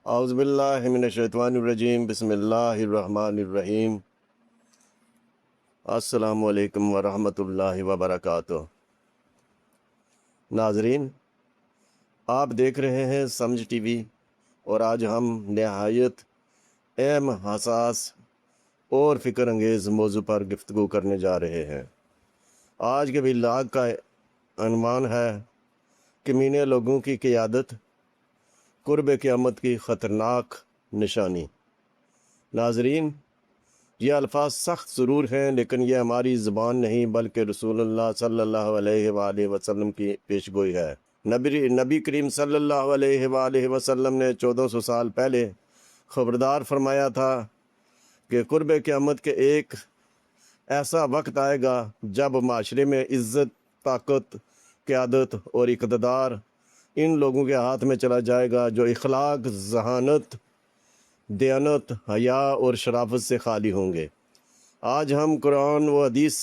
اعوذ باللہ من الشیطان الرجیم، بسم اللہ الرحمن الرحیم۔ السلام علیکم ورحمۃ اللہ وبرکاتہ۔ ناظرین، آپ دیکھ رہے ہیں سمجھ ٹی وی، اور آج ہم نہایت اہم، حساس اور فکر انگیز موضوع پر گفتگو کرنے جا رہے ہیں۔ آج کے ولاگ کا عنوان ہے کمینے لوگوں کی قیادت، قرب قیامت کی خطرناک نشانی۔ ناظرین، یہ الفاظ سخت ضرور ہیں، لیکن یہ ہماری زبان نہیں بلکہ رسول اللہ صلی اللہ علیہ وآلہ وسلم کی پیش گوئی ہے۔ نبی کریم صلی اللہ علیہ وآلہ وسلم نے 1400 سال پہلے خبردار فرمایا تھا کہ قرب قیامت کے ایک ایسا وقت آئے گا جب معاشرے میں عزت، طاقت، قیادت اور اقتدار ان لوگوں کے ہاتھ میں چلا جائے گا جو اخلاق، ذہانت، دیانت، حیا اور شرافت سے خالی ہوں گے۔ آج ہم قرآن و حدیث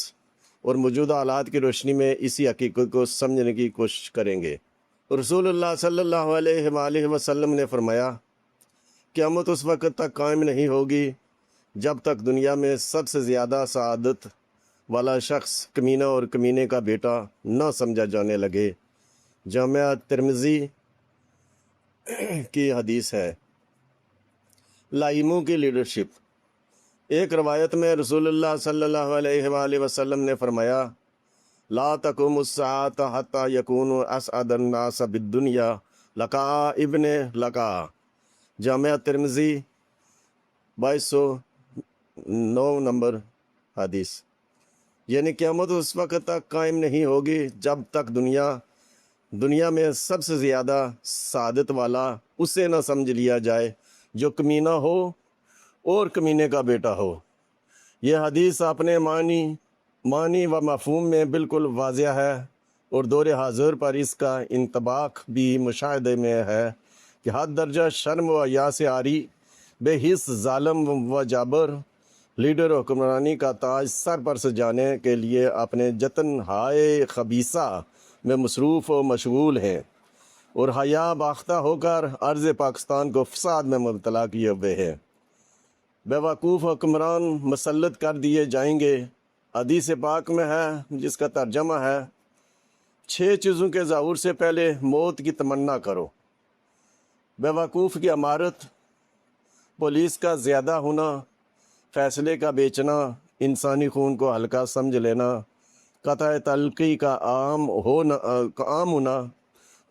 اور موجودہ حالات کی روشنی میں اسی حقیقت کو سمجھنے کی کوشش کریں گے۔ رسول اللہ صلی اللہ علیہ وآلہ وسلم نے فرمایا، قیامت اس وقت تک قائم نہیں ہوگی جب تک دنیا میں سب سے زیادہ سعادت والا شخص کمینہ اور کمینے کا بیٹا نہ سمجھا جانے لگے۔ جامعہ ترمذی کی حدیث ہے۔ لائموں کی لیڈرشپ۔ ایک روایت میں رسول اللہ صلی اللہ علیہ وآلہ وسلم نے فرمایا، لا تقوم الساعة حتى يكون اسعد الناس بالدنيا لقاء ابن لقاء۔ جامعہ ترمذی 2209 نمبر حدیث۔ یعنی قیامت اس وقت تک قائم نہیں ہوگی جب تک دنیا میں سب سے زیادہ سعادت والا اسے نہ سمجھ لیا جائے جو کمینہ ہو اور کمینے کا بیٹا ہو۔ یہ حدیث اپنے معنی و مفہوم میں بالکل واضح ہے، اور دور حاضر پر اس کا انطباق بھی مشاہدے میں ہے کہ حد درجہ شرم و حیا سے عاری، بے حس ظالم و جابر لیڈر حکمرانی کا تاج سر پر سجانے کے لیے اپنے جتن ہائے خبیثہ میں مصروف و مشغول ہیں، اور حیا باختہ ہو کر ارض پاکستان کو فساد میں مبتلا کیے ہوئے ہیں۔ بے وقوف حکمران مسلط کر دیے جائیں گے۔ حدیث پاک میں ہے، جس کا ترجمہ ہے، 6 چیزوں کے ظہور سے پہلے موت کی تمنا کرو۔ بے وقوف کی امارت، پولیس کا زیادہ ہونا، فیصلے کا بیچنا، انسانی خون کو ہلکا سمجھ لینا، قطع تعلقی کا عام ہونا،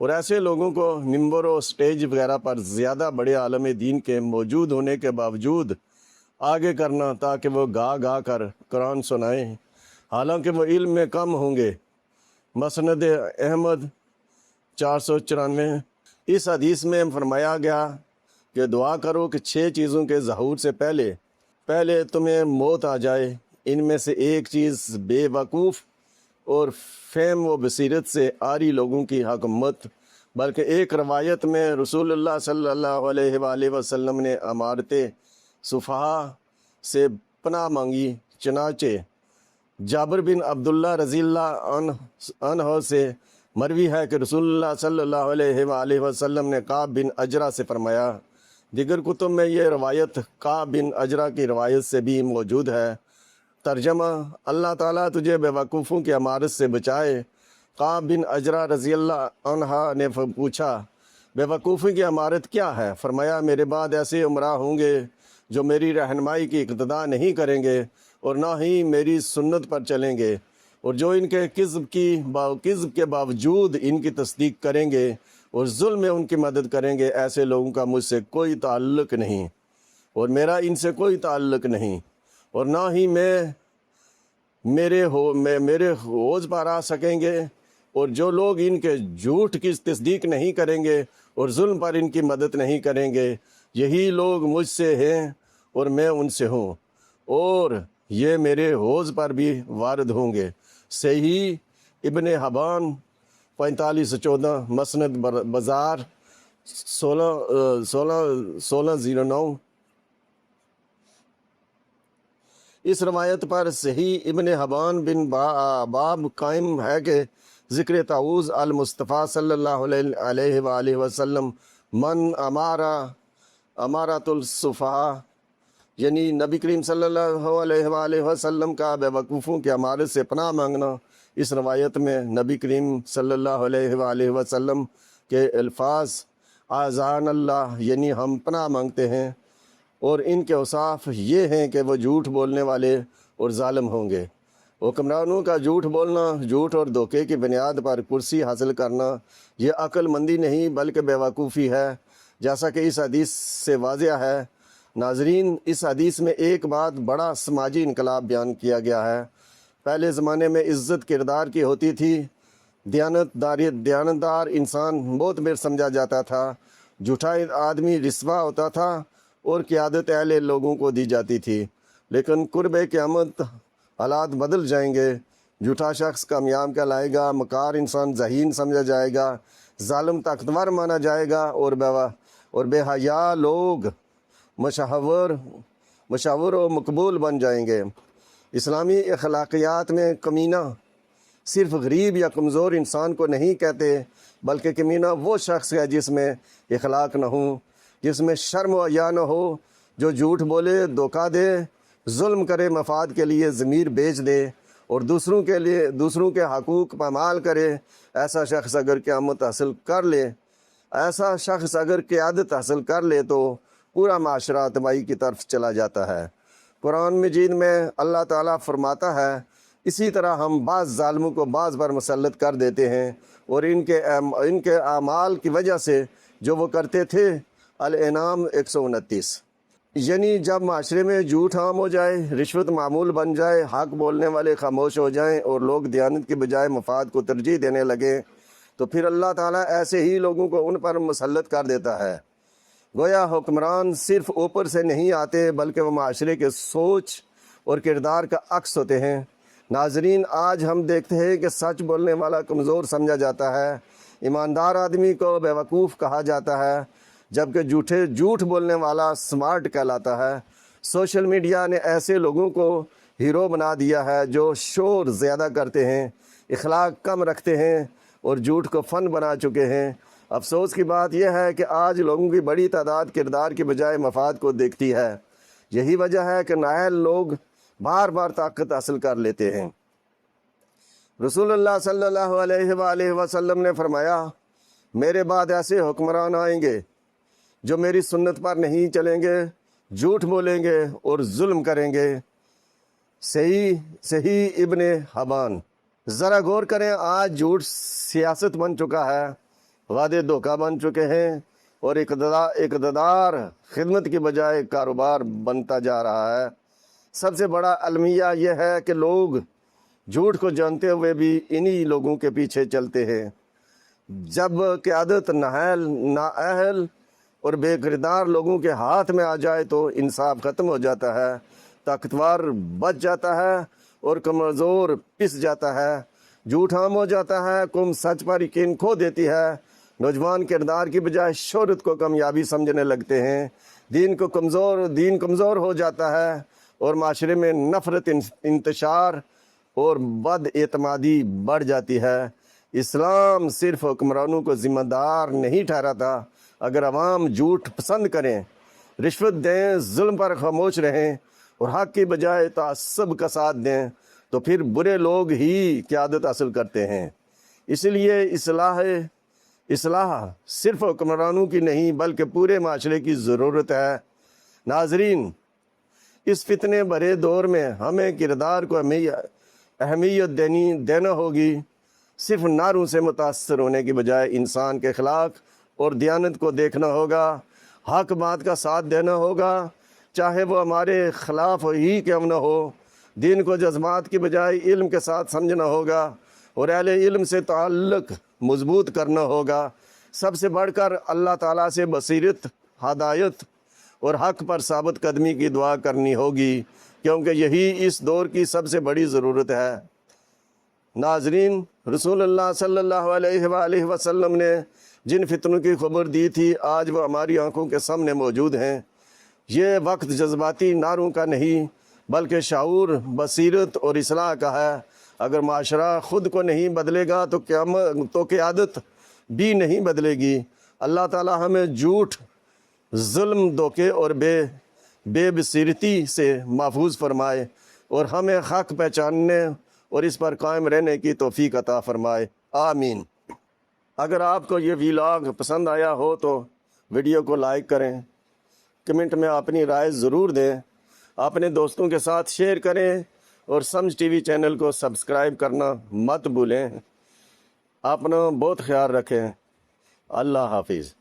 اور ایسے لوگوں کو ممبر و سٹیج وغیرہ پر زیادہ بڑے عالم دین کے موجود ہونے کے باوجود آگے کرنا تاکہ وہ گا کر قرآن سنائیں، حالانکہ وہ علم میں کم ہوں گے۔ مسند احمد 494۔ اس حدیث میں فرمایا گیا کہ دعا کرو کہ 6 چیزوں کے ظہور سے پہلے تمہیں موت آ جائے۔ ان میں سے ایک چیز بے وقوف اور فہم و بصیرت سے عاری لوگوں کی حکومت، بلکہ ایک روایت میں رسول اللہ صلی اللہ علیہ وآلہ وسلم نے امارت سفہا سے پناہ مانگی۔ چنانچہ جابر بن عبداللہ رضی اللہ عنہ سے مروی ہے کہ رسول اللہ صلی اللہ علیہ وآلہ وسلم نے کعب بن اجرا سے فرمایا۔ دیگر کتب میں یہ روایت کعب بن اجرا کی روایت سے بھی موجود ہے۔ ترجمہ، اللہ تعالیٰ تجھے بے وقوفوں کی امارت سے بچائے۔ کعب بن اجرا رضی اللہ عنہ نے پوچھا، بے وقوفی کی امارت کیا ہے؟ فرمایا، میرے بعد ایسے امراء ہوں گے جو میری رہنمائی کی اقتداء نہیں کریں گے اور نہ ہی میری سنت پر چلیں گے، اور جو ان کے کذب کے باوجود ان کی تصدیق کریں گے اور ظلم میں ان کی مدد کریں گے۔ ایسے لوگوں کا مجھ سے کوئی تعلق نہیں، اور میرا ان سے کوئی تعلق نہیں، اور نہ ہی میرے حوض پر آ سکیں گے۔ اور جو لوگ ان کے جھوٹ کی تصدیق نہیں کریں گے اور ظلم پر ان کی مدد نہیں کریں گے، یہی لوگ مجھ سے ہیں اور میں ان سے ہوں، اور یہ میرے حوض پر بھی وارد ہوں گے۔ صحیح ابن حبان 4514، مسند بازار 1609۔ اس روایت پر صحیح ابن حبان بن باب قائم ہے کہ ذکر تعوذ المصطفیٰ صلی اللہ علیہ وآلہ وسلم من امارا अमारातुल सुफ़हा, यानी नबी करीम सल्लल्लाहु अलैहि वसल्लम का बेवकूफ़ों की अमारत से पनाह मांगना। इस रवायत में नबी करीम सल्लल्लाहु अलैहि वसल्लम के अल्फाज आज़ान अल्लाह, यानी हम पनाह मांगते हैं, और इनके औसाफ ये हैं कि वो झूठ बोलने वाले और ज़ालिम होंगे। हुक्मरानों का झूठ बोलना, झूठ और धोखे की बुनियाद पर कुर्सी हासिल करना, ये अक्लमंदी नहीं बल्कि बेवकूफ़ी है, जैसा कि इस हदीस से वाज़िह है। नाजरीन, इस हदीस में एक बात बड़ा समाजी इनकलाब बयान किया गया है। पहले ज़माने में इज़्ज़त किरदार की होती थी, दयानतदार इंसान मोतबर समझा जाता था, झूठा आदमी रिस्वा होता था और क़यादत अहले लोगों को दी जाती थी। लेकिन कुर्ब क़यामत हालात बदल जाएंगे। झूठा शख्स कामयाब कहलाएगा, मकार इंसान ज़हीन समझा जाएगा, ज़ालिम ताकतवर माना जाएगा, और बेहया लोग मशहूर व मकबूल बन जाएंगे। इस्लामी अखलाकियात में कमीना सिर्फ़ गरीब या कमज़ोर इंसान को नहीं कहते, बल्कि कमीना वो शख्स है जिसमें इखलाक न हो, जिसमें शर्म व हया न हो, जो झूठ बोले, धोखा दे, जुल्म करे, मफाद के लिए ज़मीर बेच दे और दूसरों के हकूक़ पामाल करे। ऐसा शख्स अगर क़यामत हासिल कर ले, ऐसा शख्स अगर क़यादत हासिल कर ले तो पूरा माशरा तबाही की तरफ चला जाता है। कुरान मजीद में अल्लाह ताला फरमाता है, इसी तरह हम बाज़ ज़ालिमों को बाज़ बार मुसल्लत कर देते हैं और इनके आमाल की वजह से जो वो करते थे। अल-इनाम 129। यानी जब माशरे में झूठ आम हो जाए, रिश्वत मामूल बन जाए, हक बोलने वाले खामोश हो जाएं और लोग दयानत के बजाय मफाद को तरजीह देने लगे, तो फिर अल्लाह ताला ऐसे ही लोगों को उन पर मुसल्लत कर देता है। गोया हुक्मरान सिर्फ़ ऊपर से नहीं आते, बल्कि वो माशरे के सोच और किरदार का अक्स होते हैं। नाजरीन, आज हम देखते हैं कि सच बोलने वाला कमज़ोर समझा जाता है, ईमानदार आदमी को बेवकूफ़ कहा जाता है, जबकि झूठ बोलने वाला स्मार्ट कहलाता है। सोशल मीडिया ने ऐसे लोगों को हीरो बना दिया है जो शोर ज़्यादा करते हैं, इखलाक कम रखते हैं और झूठ को फ़न बना चुके हैं। अफसोस की बात यह है कि आज लोगों की बड़ी तादाद किरदार के बजाय मफाद को देखती है। यही वजह है कि नाअहल लोग बार बार ताकत हासिल कर लेते हैं। रसूलुल्लाह सल्लल्लाहु अलैहि वसल्लम ने फरमाया, मेरे बाद ऐसे हुक्मरान आएंगे जो मेरी सुन्नत पर नहीं चलेंगे, झूठ बोलेंगे और जुल्म करेंगे। सही इब्ने हबान। ज़रा गौर करें, आज झूठ सियासत बन चुका है, वादे धोखा बन चुके हैं और इक़्तिदार खिदमत की बजाय कारोबार बनता जा रहा है। सबसे बड़ा अलमिया यह है कि लोग झूठ को जानते हुए भी इन्हीं लोगों के पीछे चलते हैं। जब क़यादत नाअहल और बेकिरदार लोगों के हाथ में आ जाए तो इंसाफ ख़त्म हो जाता है, ताकतवर बच जाता है और कमज़ोर पिस जाता है, झूठ आम हो जाता है, कौम सच पर यकीन खो देती है, नौजवान किरदार की बजाय शोहरत को कामयाबी समझने लगते हैं, दीन कमज़ोर हो जाता है और माशरे में नफ़रत, इंतशार और बदएतमादी बढ़ जाती है। इस्लाम सिर्फ़ हुक्मरानों को ज़िम्मेदार नहीं ठहराता। अगर अवाम झूठ पसंद करें, रिश्वत दें, जुल्म पर खामोश रहें और हक़ की बजाय तअस्सुब का साथ दें, तो फिर बुरे लोग ही क़यादत हासिल करते हैं। इसलिए इस्लाह सिर्फ़ हुक्मरानों की नहीं बल्कि पूरे माशरे की ज़रूरत है। नाजरीन, इस फितने भरे दौर में हमें किरदार को अहमियत देना होगी। सिर्फ नारों से मुतासर होने की बजाय इंसान के अखलाक और दियानत को देखना होगा, हक बात का साथ देना होगा, चाहे वो हमारे ख़िलाफ़ ही क्यों न हो। दीन को जज्बात की बजाय इल्म के साथ समझना होगा और अहले इल्म से ताल्लुक़ मजबूत करना होगा। सबसे बढ़कर अल्लाह ताला से बसीरत, हदायत और हक़ पर साबित कदमी की दुआ करनी होगी, क्योंकि यही इस दौर की सबसे बड़ी ज़रूरत है। नाजरीन, रसूलुल्लाह सल्लल्लाहु अलैहि वसल्लम ने जिन फितनों की खबर दी थी, आज वो हमारी आंखों के सामने मौजूद हैं। ये वक्त जज्बाती नारों का नहीं बल्कि शाऊर, बसीरत और इस्लाह का है। अगर माशरा ख़ुद को नहीं बदलेगा तो क़यादत भी नहीं बदलेगी। अल्लाह ताला हमें झूठ ظلم، دھوکے اور بے بصیرتی سے محفوظ فرمائے، اور ہمیں حق پہچاننے اور اس پر قائم رہنے کی توفیق عطا فرمائے، آمین۔ اگر آپ کو یہ ویلاگ پسند آیا ہو تو ویڈیو کو لائک کریں، کمنٹ میں اپنی رائے ضرور دیں، اپنے دوستوں کے ساتھ شیئر کریں، اور سمجھ ٹی وی چینل کو سبسکرائب کرنا مت بھولیں۔ اپنا بہت خیال رکھیں۔ اللہ حافظ۔